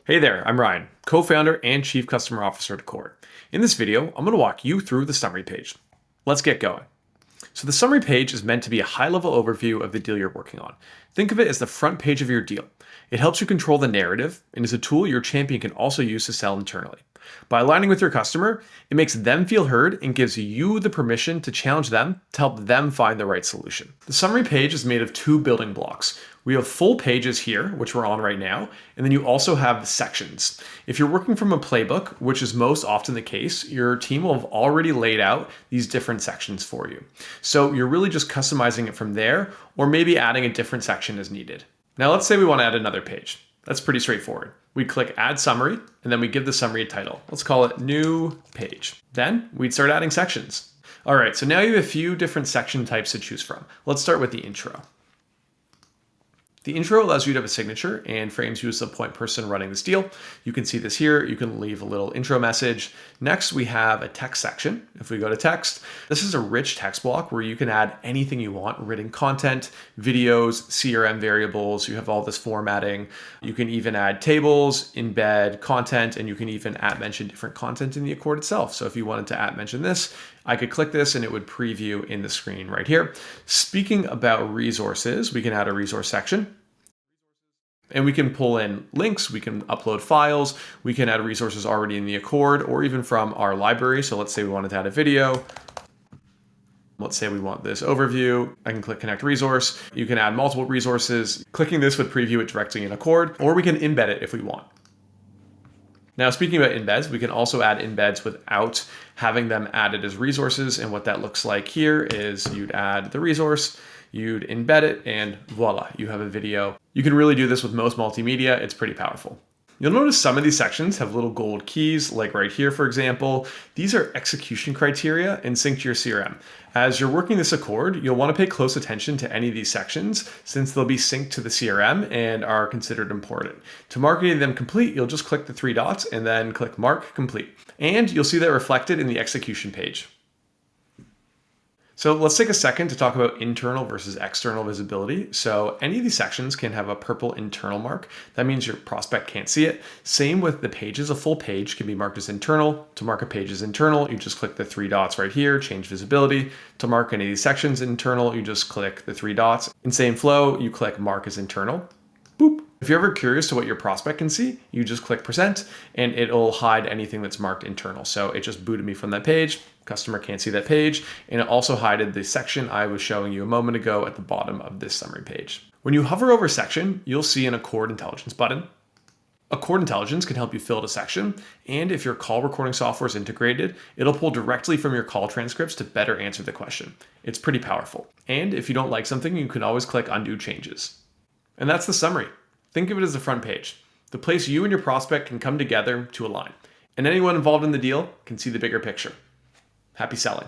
Hey there, I'm Ryan, co-founder and chief customer officer at Accord. In this video, I'm going to walk you through the summary page. Let's get going. So the summary page is meant to be a high-level overview of the deal you're working on. Think of it as the front page of your deal. It helps you control the narrative and is a tool your champion can also use to sell internally. By aligning with your customer, it makes them feel heard and gives you the permission to challenge them to help them find the right solution. The summary page is made of two building blocks. We have full pages here, which we're on right now, and then you also have sections. If you're working from a playbook, which is most often the case, your team will have already laid out these different sections for you. So you're really just customizing it from there, or maybe adding a different section as needed. Now let's say we want to add another page. That's pretty straightforward. We click Add Summary, and then we give the summary a title. Let's call it New Page. Then we'd start adding sections. All right, so now you have a few different section types to choose from. Let's start with the intro. The intro allows you to have a signature and frames you as the point person running this deal. You can see this here. You can leave a little intro message. Next, we have a text section. If we go to text, this is a rich text block where you can add anything you want, written content, videos, CRM variables. You have all this formatting. You can even add tables, embed content, and you can even mention different content in the Accord itself. So if you wanted to mention this, I could click this and it would preview in the screen right here. Speaking about resources, we can add a resource section. And we can pull in links, we can upload files, we can add resources already in the Accord or even from our library. So let's say we wanted to add a video. Let's say we want this overview. I can click Connect Resource. You can add multiple resources. Clicking this would preview it directly in Accord, or we can embed it if we want. Now, speaking about embeds, we can also add embeds without having them added as resources. And what that looks like here is you'd add the resource, you'd embed it, and voila, you have a video. You can really do this with most multimedia. It's pretty powerful. You'll notice some of these sections have little gold keys, like right here, for example. These are execution criteria and sync to your CRM. As you're working this Accord, you'll want to pay close attention to any of these sections since they'll be synced to the CRM and are considered important. To mark any of them complete, you'll just click the three dots and then click Mark Complete. And you'll see that reflected in the execution page. So let's take a second to talk about internal versus external visibility. So any of these sections can have a purple internal mark. That means your prospect can't see it. Same with the pages. A full page can be marked as internal. To mark a page as internal, you just click the three dots right here, change visibility. To mark any of these sections internal, you just click the three dots. In same flow, you click Mark as internal. Boop. If you're ever curious to what your prospect can see, you just click Present and it'll hide anything that's marked internal. So it just booted me from that page. Customer can't see that page. And it also hided the section I was showing you a moment ago at the bottom of this summary page. When you hover over a section, you'll see an Accord Intelligence button. Accord Intelligence can help you fill out a section. And if your call recording software is integrated, it'll pull directly from your call transcripts to better answer the question. It's pretty powerful. And if you don't like something, you can always click Undo Changes. And that's the summary. Think of it as the front page, the place you and your prospect can come together to align. And anyone involved in the deal can see the bigger picture. Happy selling.